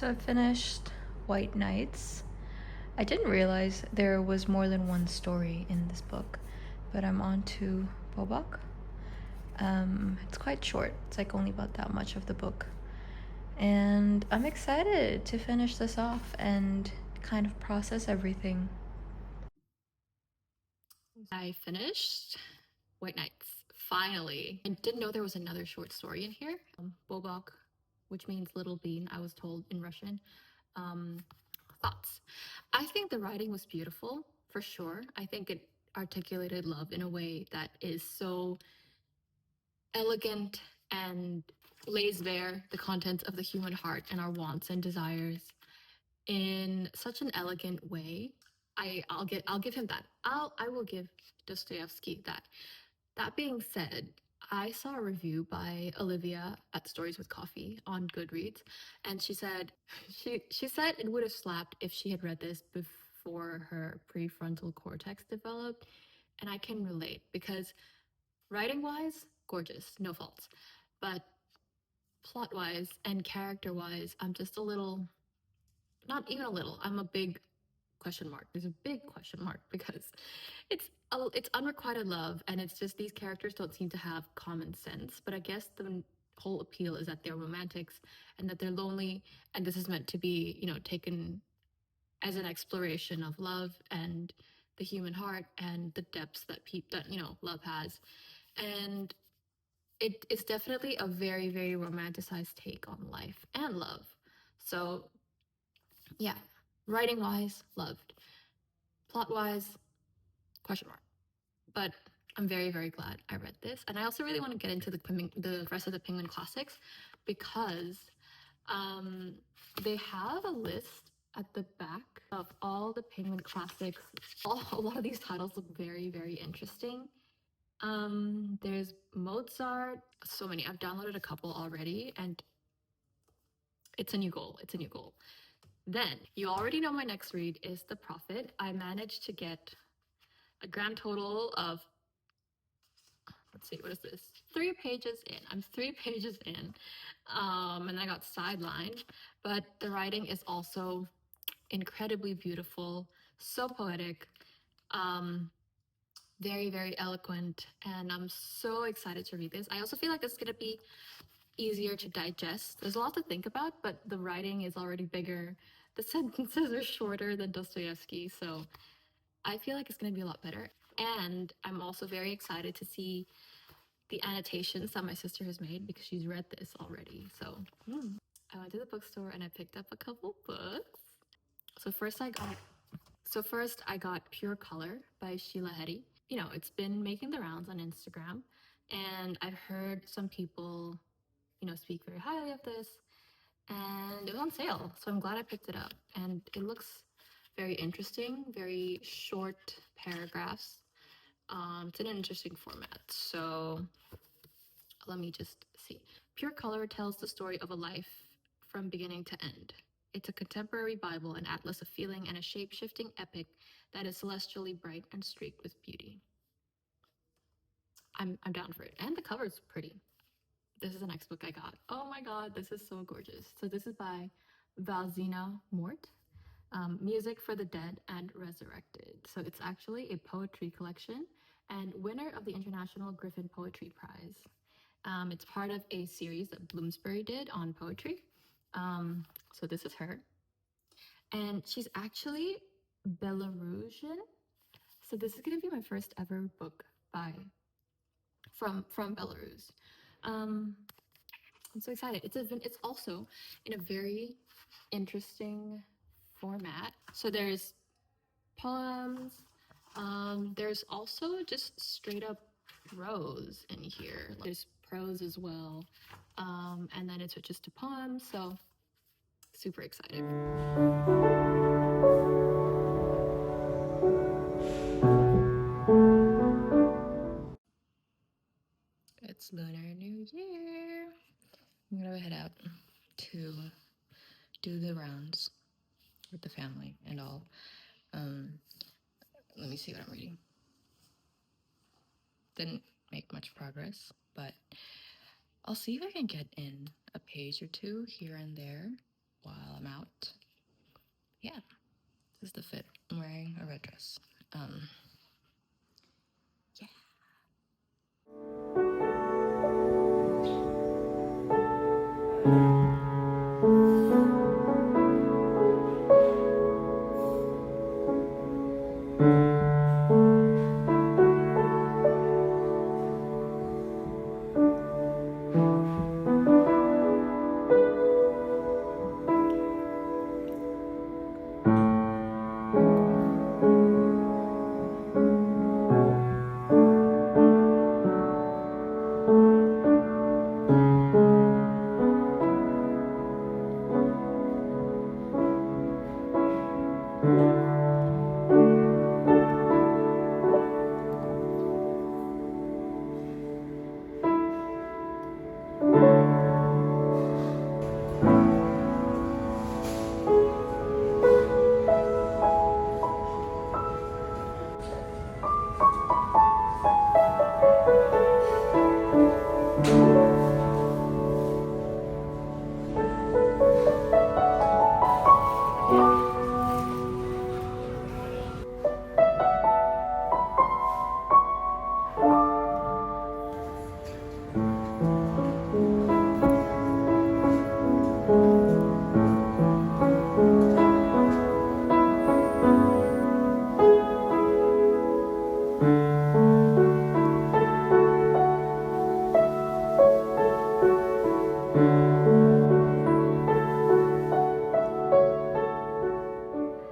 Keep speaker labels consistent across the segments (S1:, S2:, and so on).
S1: So I finished White Nights. I didn't realize there was more than one story in this book, but I'm on to Bobak. It's quite short. It's like only about that much of the book. And I'm excited to finish this off and kind of process everything.
S2: I finished White Nights. Finally. I didn't know there was another short story in here. Bobok, which means little bean, I was told in Russian. Um, Thoughts. I think the writing was beautiful, for sure. I think it articulated love in a way that is so elegant and lays bare the contents of the human heart and our wants and desires in such an elegant way. I'll give him that. I will give Dostoyevsky that. That being said, I saw a review by Olivia at Stories with Coffee on Goodreads, and she said she said it would have slapped if she had read this before her prefrontal cortex developed, and I can relate because writing wise, gorgeous, no faults, but plot wise and character wise, I'm just a little, not even a little. I'm a big question mark. There's a big question mark because it's unrequited love, and it's just these characters don't seem to have common sense. But I guess the whole appeal is that they're romantics and that they're lonely, and this is meant to be, taken as an exploration of love and the human heart and the depths that love has, and it is definitely a very very romanticized take on life and love. So yeah, writing wise, loved. Plot wise, question mark. But I'm very, very glad I read this. And I also really want to get into the rest of the Penguin classics because um, they have a list at the back of all the Penguin classics. A lot of these titles look very, very interesting. There's Mozart, so many. I've downloaded a couple already, and it's a new goal. It's a new goal. Then you already know my next read is The Prophet. I managed to get a grand total of, let's see, what is this? 3 pages in. I'm 3 pages in. And I got sidelined. But the writing is also incredibly beautiful, so poetic, um, very, very eloquent. And I'm so excited to read this. I also feel like it's going to be easier to digest. There's a lot to think about, but the writing is already bigger. The sentences are shorter than Dostoevsky. So I feel like it's going to be a lot better. And I'm also very excited to see the annotations that my sister has made because she's read this already. So I went to the bookstore and I picked up a couple books. So first I got Pure Color by Sheila Heti. It's been making the rounds on Instagram, and I've heard some people, speak very highly of this, and it was on sale. So I'm glad I picked it up, and it looks very interesting, very short paragraphs. It's in an interesting format. So let me just see. Pure Color tells the story of a life from beginning to end. It's a contemporary Bible, an atlas of feeling, and a shape-shifting epic that is celestially bright and streaked with beauty. I'm down for it. And the cover is pretty. This is the next book I got. Oh my god, this is so gorgeous. So this is by Valzina Mort. Music for the Dead and Resurrected. So it's actually a poetry collection and winner of the International Griffin Poetry Prize. It's part of a series that Bloomsbury did on poetry. So this is her. And she's actually Belarusian. So this is gonna be my first ever book by from Belarus. Um, I'm so excited. It's also in a very interesting format. So there's poems. There's also just straight up prose in here. There's prose as well. And then it switches to poems. So super excited. It's Lunar New Year. I'm gonna head out to do the rounds with the family and all. Let me see what I'm reading. Didn't make much progress, but I'll see if I can get in a page or two here and there. while I'm out. Yeah, this is the fit. I'm wearing a red dress. Yeah.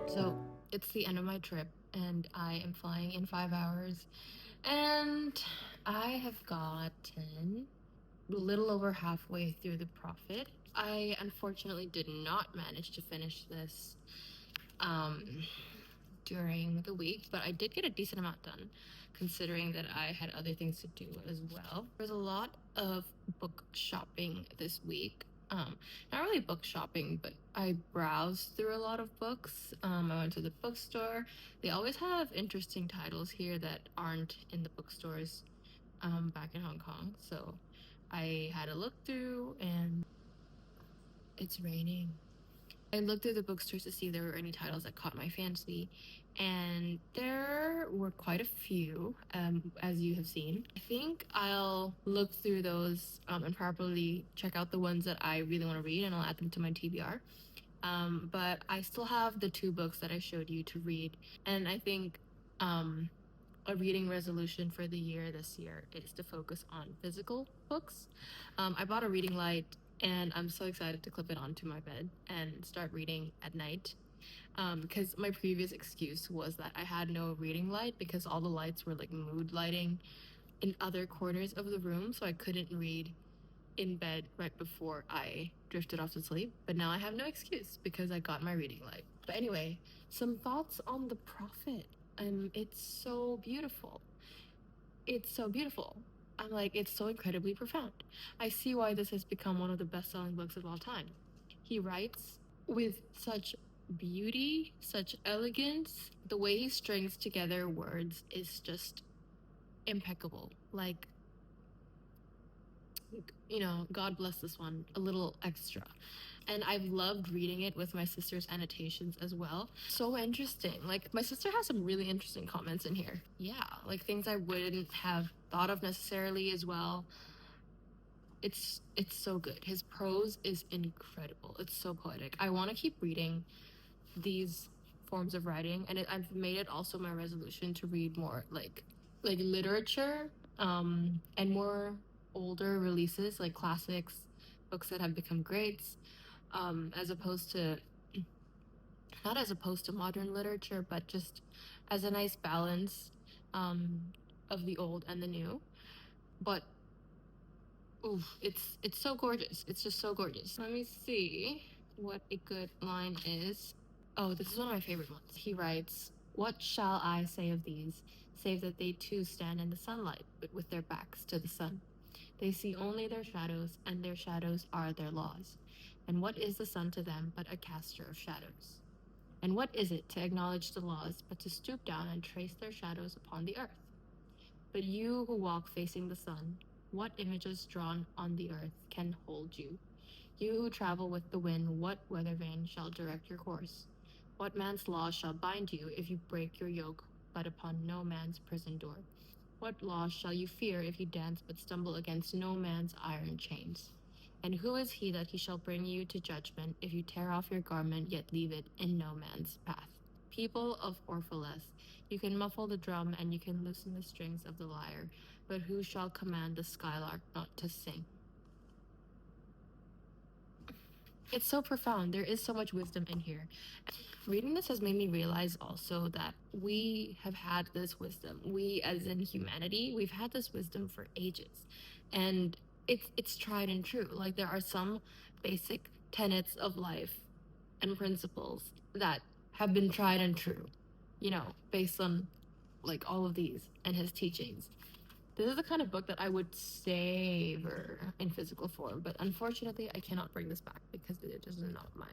S2: So it's the end of my trip, and I am flying in 5 hours, and I have gotten a little over halfway through the profit. I unfortunately did not manage to finish this um, during the week, but I did get a decent amount done, considering that I had other things to do as well. There's a lot of book shopping this week. Not really book shopping, but I browsed through a lot of books. I went to the bookstore. They always have interesting titles here that aren't in the bookstores back in Hong Kong. So I had a look through, and it's raining. I looked through the bookstores to see if there were any titles that caught my fancy, and there were quite a few, as you have seen. I think I'll look through those and probably check out the ones that I really want to read, and I'll add them to my TBR. But I still have the 2 books that I showed you to read, and I think a reading resolution for the year this year is to focus on physical books. I bought a reading light, and I'm so excited to clip it onto my bed and start reading at night. Because my previous excuse was that I had no reading light because all the lights were like mood lighting in other corners of the room, so I couldn't read in bed right before I drifted off to sleep. But now I have no excuse because I got my reading light. But anyway, some thoughts on the prophet. It's so beautiful. It's so beautiful. I'm like, it's so incredibly profound. I see why this has become one of the best-selling books of all time. He writes with such beauty, such elegance. The way he strings together words is just impeccable. Like, God bless this one a little extra. And I've loved reading it with my sister's annotations as well. So interesting. Like, my sister has some really interesting comments in here. Yeah, like things I wouldn't have thought of necessarily as well. It's so good. His prose is incredible. It's so poetic. I want to keep reading these forms of writing, and I've made it also my resolution to read more like literature, and more older releases, like classics, books that have become greats, as opposed to not as opposed to modern literature, but just as a nice balance um, of the old and the new. But oof, it's so gorgeous. It's just so gorgeous. Let me see what a good line is. Oh, this is one of my favorite ones. He writes, "What shall I say of these, save that they too stand in the sunlight, but with their backs to the sun? They see only their shadows, and their shadows are their laws. And what is the sun to them but a caster of shadows? And what is it to acknowledge the laws but to stoop down and trace their shadows upon the earth? But you who walk facing the sun, what images drawn on the earth can hold you? You who travel with the wind, what weather vane shall direct your course? What man's law shall bind you if you break your yoke, but upon no man's prison door? What law shall you fear if you dance but stumble against no man's iron chains? And who is he that he shall bring you to judgment if you tear off your garment yet leave it in no man's path? People of Orphalus, you can muffle the drum and you can loosen the strings of the lyre, but who shall command the skylark not to sing? It's so profound. There is so much wisdom in here. Reading this has made me realize also that we have had this wisdom. We, as in humanity, we've had this wisdom for ages, and it's tried and true. Like there are some basic tenets of life and principles that have been tried and true, you know, based on like all of these and his teachings. This is the kind of book that I would savor in physical form, but unfortunately, I cannot bring this back because it is not mine.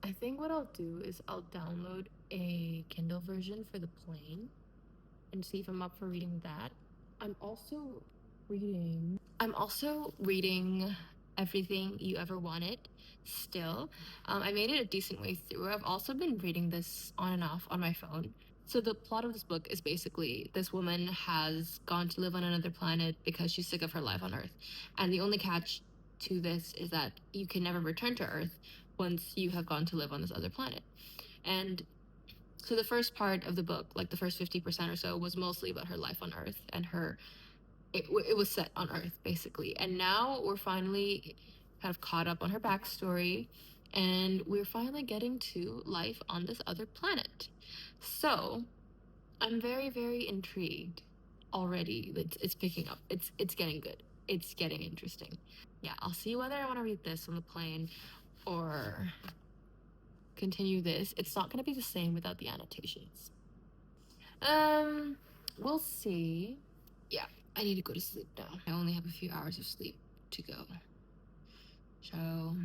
S2: I think what I'll do is I'll download a Kindle version for the plane and see if I'm up for reading that. I'm also reading Everything You Ever Wanted still. I made it a decent way through. I've also been reading this on and off on my phone. So the plot of this book is basically this woman has gone to live on another planet because she's sick of her life on Earth. And the only catch to this is that you can never return to Earth once you have gone to live on this other planet. And so the first part of the book, like the first 50% or so, was mostly about her life on Earth and it was set on Earth basically. And now we're finally kind of caught up on her backstory and we're finally getting to life on this other planet. So I'm very, very intrigued already. It's picking up. It's getting good. It's getting interesting. Yeah, I'll see whether I want to read this on the plane or continue this. It's not going to be the same without the annotations. We'll see. Yeah, I need to go to sleep now. I only have a few hours of sleep to go. So